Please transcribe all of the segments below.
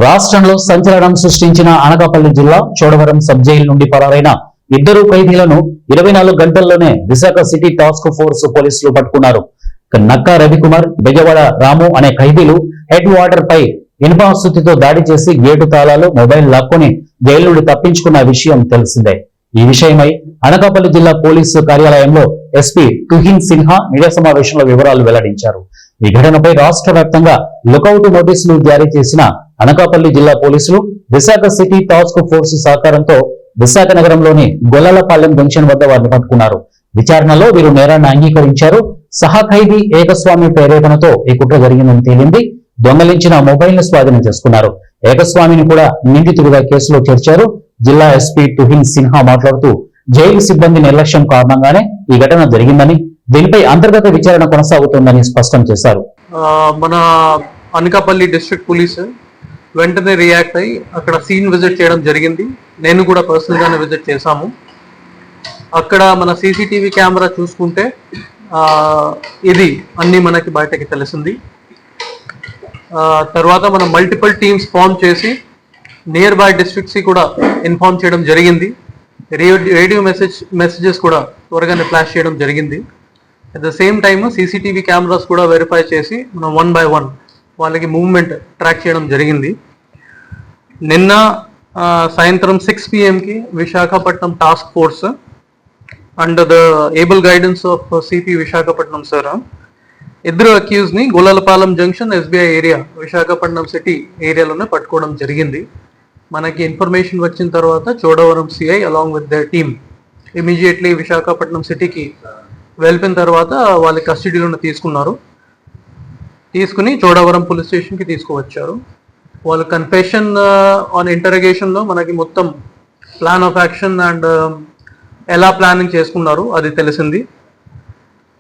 రాష్ట్రంలో సంచలనం సృష్టించిన అనకాపల్లి జిల్లా చోడవరం సబ్ జైలు నుండి పరారైన ఇద్దరు ఖైదీలను 24 గంటల్లోనే విశాఖ సిటీ టాస్క్ ఫోర్స్ పోలీసులు పట్టుకున్నారు. నక్కా రవికుమార్, బెజవాడ రాము అనే ఖైదీలు హెడ్ వాటర్ పై ఇనుపాస్తుతితో దాడి చేసి గేటు తాళాలు, మొబైల్ లాక్కొని జైలు నుండి తప్పించుకున్న విషయం తెలిసిందే. ఈ విషయమై అనకాపల్లి జిల్లా పోలీసు కార్యాలయంలో ఎస్పీ తుహిన్ సిన్హా మీడియా సమావేశంలో వివరాలు వెల్లడించారు. ఈ ఘటనపై రాష్ట్ర వ్యాప్తంగా లుకౌట్ నోటీసులు జారీ చేసిన అనకాపల్లి జిల్లా పోలీసులు విశాఖ సిటీ టాస్క్ ఫోర్స్ సహకారంతో విశాఖ నగరంలోని గొల్లలపాలెం జంక్షన్ వద్ద వారిని పట్టుకున్నారు. విచారణలో వీరు నేరాన్ని అంగీకరించారు. సహా ఖైదీ ఏకస్వామి ప్రేరేపణతో ఈ కుట్ర జరిగిందని తేలింది. దొంగలించిన మొబైల్ ను స్వాధీనం చేసుకున్నారు. ఏకస్వామిని కూడా నిందితుడిగా కేసులో చేర్చారు. జిల్లా ఎస్పీ తుహిన్ సిన్హా మాట్లాడుతూ జైలు సిబ్బంది నిర్లక్ష్యం కారణంగానే ఈ ఘటన జరిగిందని, దీనిపై అంతర్గత విచారణ కొనసాగుతోందని స్పష్టం చేశారు. మన అనకాపల్లి డిస్ట్రిక్ట్ పోలీస్ వెంటనే రియాక్ట్ అయ్యి అక్కడ సీన్ విజిట్ చేయడం జరిగింది. నేను కూడా పర్సనల్ గానే విజిట్ చేశాము. అక్కడ మన సీసీటీవీ కెమెరా చూసుకుంటే ఇది అన్ని మనకి బయటకి తెలిసింది. తర్వాత మనం మల్టిపుల్ టీమ్స్ ఫామ్ చేసి నియర్ బై డిస్ట్రిక్ట్స్ కూడా ఇన్ఫార్మ్ చేయడం జరిగింది. రేడియో మెసేజెస్ కూడా త్వరగానే ఫ్లాష్ చేయడం జరిగింది. At the same time CCTV cameras కూడా వెరిఫై చేసి మనం 1 by 1 వాళ్ళకి మూవ్మెంట్ ట్రాక్ చేయడం జరిగింది. నిన్న సాయంత్రం 6 PM Visakhapatnam task force under the able guidance of CP Visakhapatnam sir ఇద్దరు అక్యూజ్ ని Gollalapalem junction SBI area Visakhapatnam city ఏరియాలోనే పట్టుకోవడం జరిగింది. మనకి ఇన్ఫర్మేషన్ వచ్చిన తర్వాత Chodavaram CI along with the team immediately Visakhapatnam సిటీకి వెళ్ళిన తర్వాత వాళ్ళ కస్టడీలోనే తీసుకుని చోడవరం పోలీస్ స్టేషన్కి తీసుకువచ్చారు. వాళ్ళ కన్ఫెషన్ ఆన్ ఇంటరగేషన్లో మనకి మొత్తం ప్లాన్ ఆఫ్ యాక్షన్ అండ్ ఎలా ప్లానింగ్ చేసుకున్నారు అది తెలిసింది.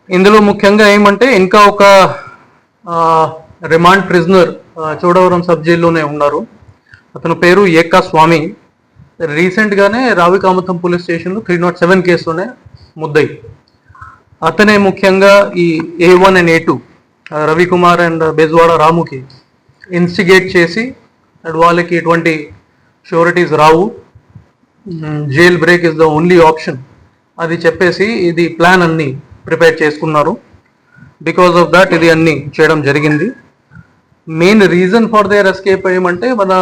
ఇందులో ముఖ్యంగా ఏమంటే ఇంకా ఒక రిమాండ్ ప్రిజనర్ చోడవరం సబ్ జైల్లోనే ఉన్నారు. అతని పేరు ఏకా స్వామి. రీసెంట్గానే రావికామతం పోలీస్ స్టేషన్లో 307 కేసులోనే ముద్దయి. అతనే ముఖ్యంగా ఈ A1 and A2 Ravikumar and Bezawada రాముకి ఇన్స్టిగేట్ చేసి వాళ్ళకి ఎటువంటి షూరిటీస్ రావు, jail break is the only option అది చెప్పేసి ఇది ప్లాన్ అన్ని ప్రిపేర్ చేసుకున్నారు. బికాస్ ఆఫ్ దాట్ ఇది అన్ని చేయడం జరిగింది. Main reason for their escape ఏమంటే మన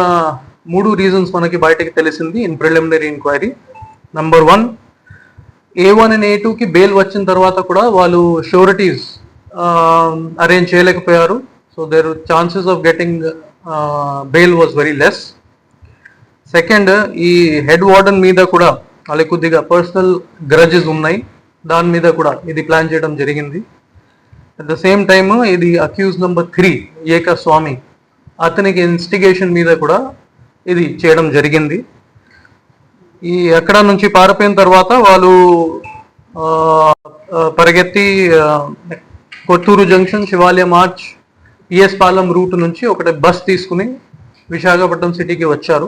3 రీజన్స్ మనకి బయటకి తెలిసింది in preliminary enquiry. Number 1, A1 and A2కి బెయిల్ వచ్చిన తర్వాత కూడా వాళ్ళు షూరిటీస్ అరేంజ్ చేయలేకపోయారు. So their chances of getting bail was very less. Second, ఈ హెడ్ వార్డెన్ మీద కూడా వాళ్ళకి కొద్దిగా పర్సనల్ గ్రజెస్ ఉన్నాయి. దాని మీద కూడా ఇది ప్లాన్ చేయడం జరిగింది. అట్ ద సేమ్ టైమ్ ఇది అక్యూజ్ నెంబర్ 3 ఏకా స్వామి, అతనికి ఇన్స్టిగేషన్ మీద కూడా ఇది చేయడం జరిగింది. ఈ ఎక్కడ నుంచి పారిపోయిన తర్వాత వాళ్ళు పరిగెత్తి కొత్తూరు జంక్షన్, శివాలయం ఆర్చ్, పిఎస్ పాలెం రూట్ నుంచి ఒకటి బస్ తీసుకుని విశాఖపట్నం సిటీకి వచ్చారు.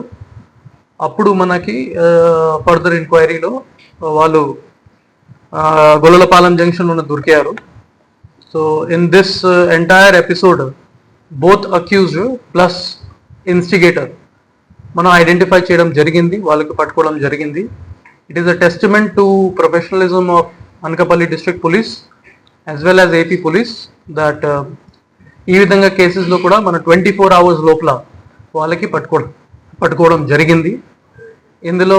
అప్పుడు మనకి ఫర్దర్ ఎంక్వైరీలో వాళ్ళు గొల్లలపాలెం జంక్షన్లోనే దొరికారు. So in this entire episode both accused plus instigator మనం ఐడెంటిఫై చేయడం జరిగింది, వాళ్ళకి పట్టుకోవడం జరిగింది. It is a testament to professionalism of Anakapalli district police as well as AP police that ఈ విధంగా కేసెస్లో కూడా మన 24 hours లోపల వాళ్ళకి పట్టుకోవడం జరిగింది. ఇందులో